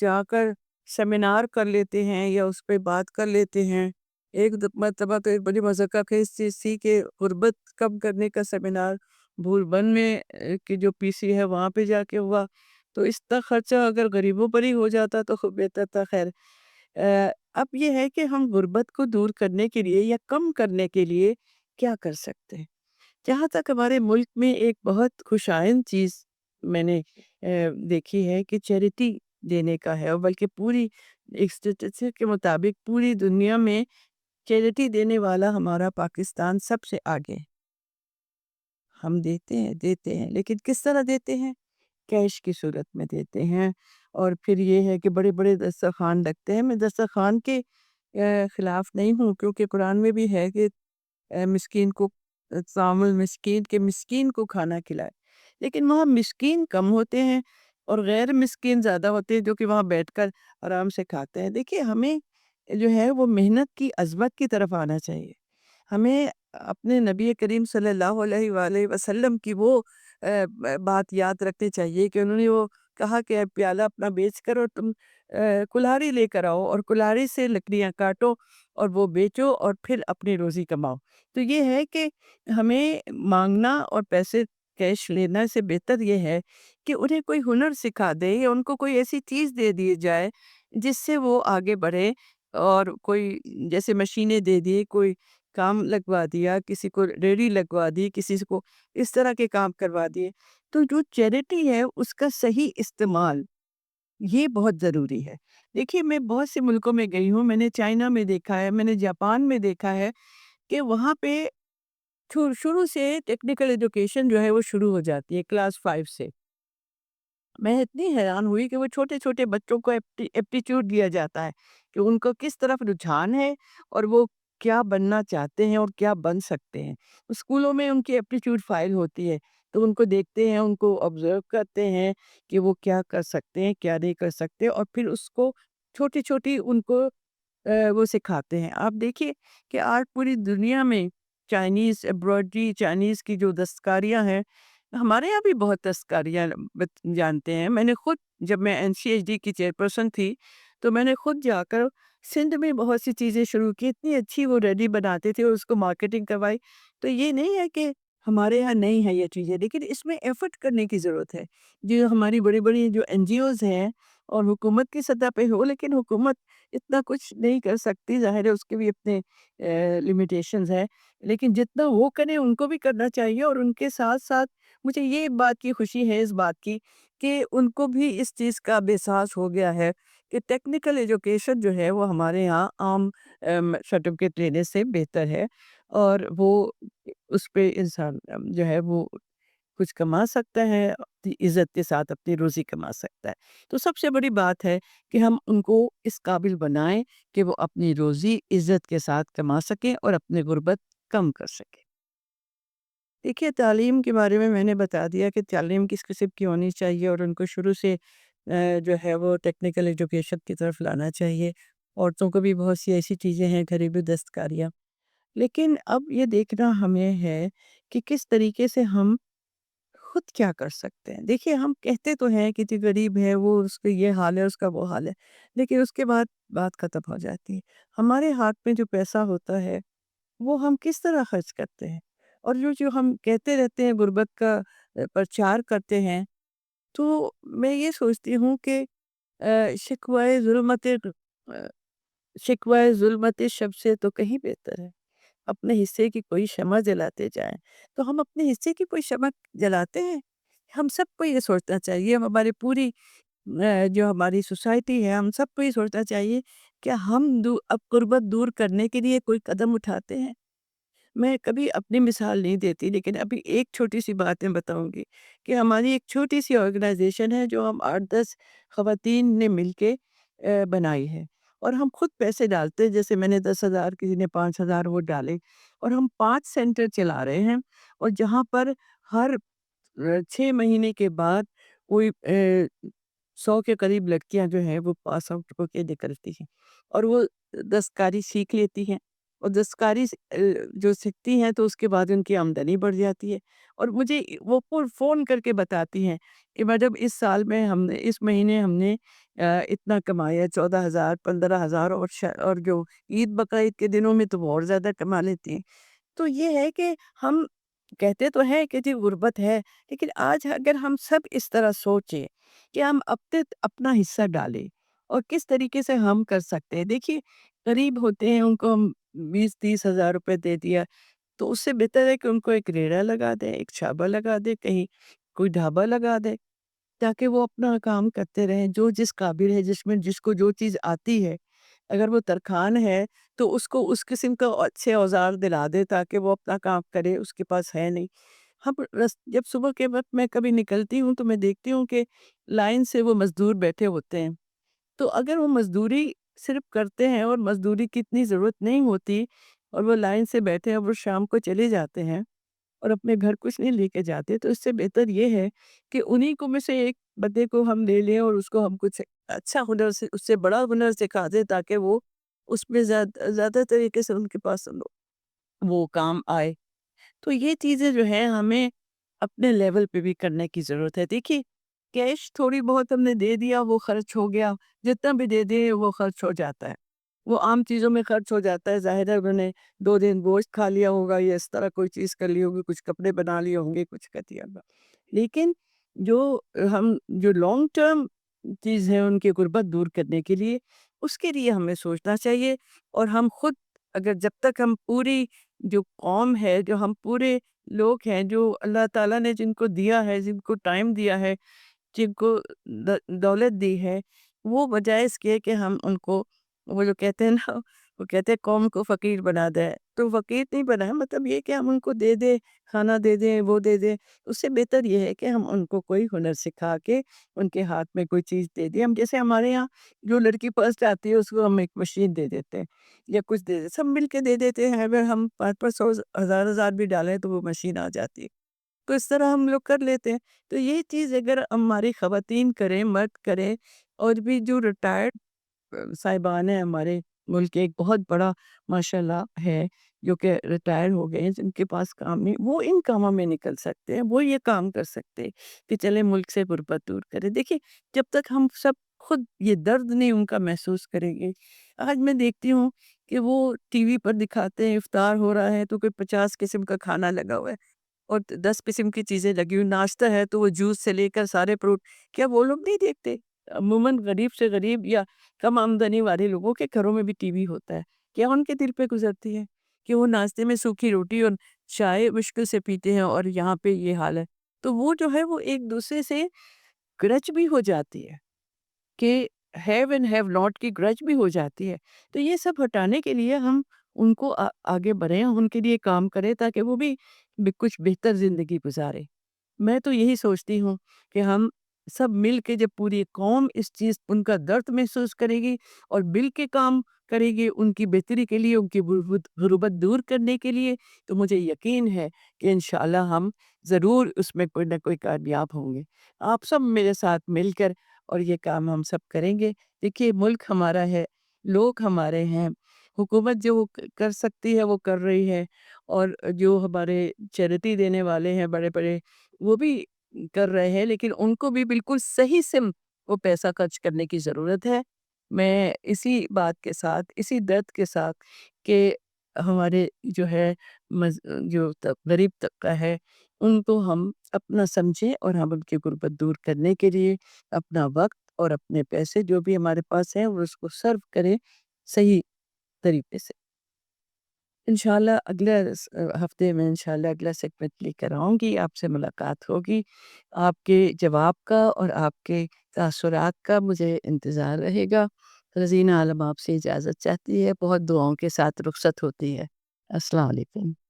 جا کر سیمینار کر لیتے ہیں یا اس پہ بات کر لیتے ہیں۔ ایک مرتبہ تو ایک بڑی مضحکہ خیز چیز تھی کہ غربت کم کرنے کا سیمینار بھوربن میں کی جو پی سی ہے وہاں پہ جا کے ہوا، تو اس طرح خرچہ اگر غریبوں پر ہی ہو جاتا تو خوب بہتر تھا۔ خیر، اب یہ ہے کہ ہم غربت کو دور کرنے کے لیے یا کم کرنے کے لیے کیا کر سکتے ہیں؟ جہاں تک ہمارے ملک میں ایک بہت خوش آئند چیز میں نے دیکھی ہے کہ چیریٹی دینے کا ہے، اور بلکہ پوری ایک اسٹیٹسٹک کے مطابق پوری دنیا میں چیریٹی دینے والا ہمارا پاکستان سب سے آگے ہے۔ ہم دیتے ہیں لیکن کس طرح دیتے ہیں؟ کیش کی صورت میں دیتے ہیں، اور پھر یہ ہے کہ بڑے بڑے دسترخوان لگتے ہیں۔ میں دسترخوان کے خلاف نہیں ہوں، کیونکہ قرآن میں بھی ہے کہ مسکین کو طعام المسکین کے مسکین کو کھانا کھلائے، لیکن وہاں مسکین کم ہوتے ہیں اور غیر مسکین زیادہ ہوتے ہیں جو کہ وہاں بیٹھ کر آرام سے کھاتے ہیں۔ دیکھیے، ہمیں جو ہے وہ محنت کی عظمت کی طرف آنا چاہیے۔ ہمیں اپنے نبی کریم صلی اللہ علیہ وآلہ وسلم کی وہ بات یاد رکھنی چاہیے کہ انہوں نے وہ کہا کہ اے پیالہ اپنا بیچ کر اور تم کلہاڑی لے کر آؤ اور کلہاڑی سے لکڑیاں کاٹو اور وہ بیچو اور پھر اپنی روزی کماؤ۔ تو یہ ہے کہ ہمیں مانگنا اور پیسے کیش لینا سے بہتر یہ ہے کہ انہیں کوئی ہنر سکھا دے یا ان کو کوئی ایسی چیز دے دی جائے جس سے وہ آگے بڑھے، اور کوئی جیسے مشینیں دے دی، کوئی کام لگوا دیا، کسی کو ریڑھی لگوا دی، کسی کو اس طرح کے کام کروا دیے۔ تو جو چیریٹی ہے اس کا صحیح استعمال یہ بہت ضروری ہے۔ دیکھیے، میں بہت سے ملکوں میں گئی ہوں، میں نے چائنا میں دیکھا ہے، میں نے جاپان میں دیکھا ہے کہ وہاں پہ شروع سے ٹیکنیکل ایجوکیشن جو ہے وہ شروع ہو جاتی ہے کلاس 5 سے۔ میں اتنی حیران ہوئی کہ وہ چھوٹے چھوٹے بچوں کو ایپٹیچیوڈ دیا جاتا ہے کہ ان کو کس طرف رجحان ہے اور وہ کیا بننا چاہتے ہیں اور کیا بن سکتے ہیں۔ اسکولوں میں ان کی ایپٹیچیوڈ فائل ہوتی ہے، تو ان کو دیکھتے ہیں، ان کو آبزرو کرتے ہیں کہ وہ کیا کر سکتے ہیں، کیا نہیں کر سکتے، اور پھر اس کو چھوٹی چھوٹی ان کو وہ سکھاتے ہیں۔ آپ دیکھیے کہ آج پوری دنیا میں چائنیز ایمبرائڈری، چائنیز کی جو دستکاریاں ہیں، ہمارے یہاں بھی بہت دستکاریاں جانتے ہیں۔ میں نے خود، جب میں NCHD کی چیئرپرسن تھی، تو میں نے خود جا کر سندھ میں بہت سی چیزیں شروع کی، اتنی اچھی وہ ریڈی بناتے تھے اور اس کو مارکیٹنگ کروائی۔ تو یہ نہیں ہے کہ ہمارے یہاں نہیں ہے یہ چیزیں، لیکن اس میں ایفرٹ کرنے کی ضرورت ہے۔ جو ہماری بڑی بڑی جو NGOs ہیں اور حکومت کی سطح پہ ہو، لیکن حکومت اتنا کچھ نہیں کر سکتی، ظاہر ہے اس کے بھی اپنے لمیٹیشنز ہیں، لیکن جتنا وہ کریں ان کو بھی کرنا چاہیے۔ اور ان کے ساتھ ساتھ مجھے یہ بات کی خوشی ہے، اس بات کی کہ ان کو بھی اس چیز کا احساس ہو گیا ہے کہ ٹیکنیکل ایجوکیشن جو ہے وہ ہمارے ہاں عام سرٹیفکیٹ لینے سے بہتر ہے، اور وہ اس پہ انسان جو ہے وہ کچھ کما سکتا ہے، اپنی عزت کے ساتھ اپنی روزی کما سکتا ہے۔ تو سب سے بڑی بات ہے کہ ہم ان کو اس قابل بنائیں کہ وہ اپنی روزی عزت کے ساتھ کما سکیں اور اپنی غربت کم کر سکیں۔ دیکھیے، تعلیم کے بارے میں نے بتا دیا کہ تعلیم کس قسم کی ہونی چاہیے، اور ان کو شروع سے جو ہے وہ ٹیکنیکل ایجوکیشن کی طرف لانا چاہیے۔ عورتوں کو بھی بہت سی ایسی چیزیں ہیں، گھریلو دستکاریاں، لیکن اب یہ دیکھنا ہمیں ہے کہ کس طریقے سے ہم خود کیا کر سکتے ہیں۔ دیکھیے، ہم کہتے تو ہیں کہ جو غریب ہے وہ اس کا یہ حال ہے، اس کا وہ حال ہے، لیکن اس کے بعد بات ختم ہو جاتی ہے۔ ہمارے ہاتھ میں جو پیسہ ہوتا ہے وہ ہم کس طرح خرچ کرتے ہیں، اور جو ہم کہتے رہتے ہیں غربت کا پرچار کرتے ہیں، تو میں یہ سوچتی ہوں کہ شکوائے ظلمت شکوائے ظلمت شب سے تو کہیں بہتر ہے اپنے حصے کی کوئی شمع جلاتے جائیں۔ تو ہم اپنے حصے کی کوئی شمع جلاتے ہیں؟ ہم سب کو یہ سوچنا چاہیے، ہم ہماری پوری جو ہماری سوسائٹی ہے، ہم سب کو یہ سوچنا چاہیے کہ ہم اب غربت دور کرنے کے لیے کوئی قدم اٹھاتے ہیں۔ میں کبھی اپنی مثال نہیں دیتی، لیکن ابھی ایک چھوٹی سی بات میں بتاؤں گی کہ ہماری ایک چھوٹی سی آرگنائزیشن ہے جو ہم 8-10 خواتین نے مل کے بنائی ہے، اور ہم خود پیسے ڈالتے ہیں، جیسے میں نے 10,000، کسی نے 5,000 وہ ڈالے، اور ہم 5 سینٹر چلا رہے ہیں، اور جہاں پر ہر 6 مہینے کے بعد کوئی 100 کے قریب لڑکیاں جو ہیں وہ پاس آؤٹ ہو کے نکلتی ہیں، اور وہ دستکاری سیکھ لیتی ہیں، اور دستکاری جو سیکھتی ہیں تو اس کے بعد ان کی آمدنی بڑھ جاتی ہے، اور مجھے وہ فون کر کے بتاتی ہیں کہ میڈم اس سال میں ہم نے اس مہینے ہم نے اتنا کمایا، 14,000 15,000، اور جو عید بقرعید کے دنوں میں تو وہ اور زیادہ کما لیتی ہیں۔ تو یہ ہے کہ ہم کہتے تو ہیں کہ جی غربت ہے، لیکن آج اگر ہم سب اس طرح سوچیں کہ ہم اپنا حصہ ڈالیں اور کس طریقے سے ہم کر سکتے ہیں۔ دیکھیے غریب ہوتے ہیں، ان کو ہم 20-30 ہزار روپے دے دیا تو اس سے بہتر ہے کہ ان کو ایک ریڑھا لگا دیں، ایک چھابا لگا دیں، کہیں کوئی ڈھابا لگا دیں، تاکہ وہ اپنا کام کرتے رہیں۔ جو جس قابل ہے، جس کو جو چیز آتی ہے، اگر وہ ترکھان ہے تو اس کو اس قسم کا اچھے اوزار دلا دے تاکہ وہ اپنا کام کرے، اس کے پاس ہے نہیں۔ ہم جب صبح کے وقت میں کبھی نکلتی ہوں تو میں دیکھتی ہوں کہ لائن سے وہ مزدور بیٹھے ہوتے ہیں، تو اگر وہ مزدوری صرف کرتے ہیں اور مزدوری کی اتنی ضرورت نہیں ہوتی، اور وہ لائن سے بیٹھے ہیں، وہ شام کو چلے جاتے ہیں اور اپنے گھر کچھ نہیں لے کے جاتے، تو اس سے بہتر یہ ہے کہ انہی کو میں سے ایک بندے کو ہم لے لیں اور اس کو ہم کچھ اچھا ہنر سے، اس سے بڑا ہنر سکھا دیں تاکہ وہ اس میں زیادہ طریقے سے ان کے پاس وہ کام آئے۔ تو یہ چیزیں جو ہیں ہمیں اپنے لیول پہ بھی کرنے کی ضرورت ہے۔ دیکھیے کیش تھوڑی بہت ہم نے دے دیا، وہ خرچ ہو گیا، جتنا بھی دے دیں وہ خرچ ہو جاتا ہے، وہ عام چیزوں میں خرچ ہو جاتا ہے۔ ظاہر ہے انہوں نے 2 دن گوشت کھا لیا ہوگا یا اس طرح کوئی چیز کر لی ہوگی، کچھ کپڑے بنا لیے ہوں گے، کچھ کر دیا ہوگا، لیکن جو جو لانگ ٹرم چیز ہے ان کی غربت دور کرنے کے لیے، اس کے لیے ہمیں سوچنا چاہیے۔ اور ہم خود اگر جب تک ہم پوری جو قوم ہے، جو ہم پورے لوگ ہیں، جو اللہ تعالیٰ نے جن کو دیا ہے، جن کو ٹائم دیا ہے، جن کو دولت دی ہے، وہ بجائے اس کے کہ ہم ان کو، وہ جو کہتے ہیں نا، وہ کہتے ہیں قوم کو فقیر بنا دے، تو فقیر نہیں بنا ہے، مطلب یہ کہ ہم ان کو دے دیں، کھانا دے دیں، وہ دے دیں۔ اس سے بہتر یہ ہے کہ ہم ان کو کوئی ہنر سکھا کے ان کے ہاتھ میں کوئی چیز دے دیں۔ ہم جیسے ہمارے یہاں جو لڑکی فرسٹ آتی ہے اس کو ہم ایک مشین دے دیتے ہیں یا کچھ دے دیتے، سب مل کے دے دیتے ہیں، اگر ہم 500 ہزار ہزار بھی ڈالیں تو وہ مشین آ جاتی ہے، تو اس طرح ہم لوگ کر لیتے ہیں۔ تو یہ چیز اگر ہماری خواتین کریں، مرد کریں، اور بھی جو ریٹائرڈ صاحبان ہیں ہمارے ملک کے، ایک بہت بڑا ماشاءاللہ ہے جو کہ ریٹائر ہو گئے ہیں، جن کے پاس کام نہیں، وہ ان کاموں میں نکل سکتے ہیں، وہ یہ کام کر سکتے ہیں کہ چلے ملک سے غربت دور کرے۔ دیکھیے جب تک ہم سب خود یہ درد نہیں ان کا محسوس کریں گے، آج میں دیکھتی ہوں کہ وہ ٹی وی پر دکھاتے ہیں افطار ہو رہا ہے تو کوئی 50 قسم کا کھانا لگا ہوا ہے اور 10 قسم کی چیزیں لگی ہوئی، ناشتہ ہے تو وہ جوس سے لے کر سارے فروٹ، کیا وہ لوگ نہیں دیکھتے؟ عموماً غریب سے غریب یا کم آمدنی والے لوگوں کے گھروں میں بھی ٹی وی ہوتا ہے، کیا ان کے دل پہ گزرتی ہے کہ وہ ناشتے میں سوکھی روٹی اور چائے مشکل سے پیتے ہیں اور یہاں پہ یہ حال ہے؟ تو وہ جو ہے وہ ایک دوسرے سے گرج بھی ہو جاتی ہے کہ ہیو اینڈ ہیو ناٹ کی گرج بھی ہو جاتی ہے۔ تو یہ سب ہٹانے کے لیے ہم ان کو آگے بڑھیں، ان کے لیے کام کریں تاکہ وہ بھی کچھ بہتر زندگی گزارے۔ میں تو یہی سوچتی ہوں کہ ہم سب مل کے جب پوری قوم اس چیز ان کا درد محسوس کرے گی اور مل کے کام کرے گی ان کی بہتری کے لیے، ان کی غربت دور کرنے کے لیے، تو مجھے یقین ہے کہ انشاءاللہ ہم ضرور اس میں کوئی نہ کوئی کامیاب ہوں گے۔ آپ سب میرے ساتھ مل کر اور یہ کام ہم سب کریں گے۔ دیکھیے ملک ہمارا ہے، لوگ ہمارے ہیں، حکومت جو وہ کر سکتی ہے وہ کر رہی ہے، اور جو ہمارے چیریٹی دینے والے ہیں بڑے بڑے وہ بھی کر رہے ہیں، لیکن ان کو بھی بالکل صحیح سمت وہ پیسہ خرچ کرنے کی ضرورت ہے۔ میں اسی بات کے ساتھ، اسی درد کے ساتھ کہ ہمارے جو ہے جو غریب طبقہ ہے ان کو ہم اپنا سمجھیں اور ہم ان کی غربت دور کرنے کے لیے اپنا وقت اور اپنے پیسے جو بھی ہمارے پاس ہیں وہ اس کو سرو کریں صحیح طریقے سے۔ انشاءاللہ اگلے ہفتے میں انشاءاللہ اگلا سیگمنٹ لے کر آؤں گی، آپ سے ملاقات ہوگی۔ آپ کے جواب کا اور آپ کے تاثرات کا مجھے انتظار رہے گا۔ رضینہ عالم آپ سے اجازت چاہتی ہے، بہت دعاؤں کے ساتھ رخصت ہوتی ہے۔ السلام علیکم۔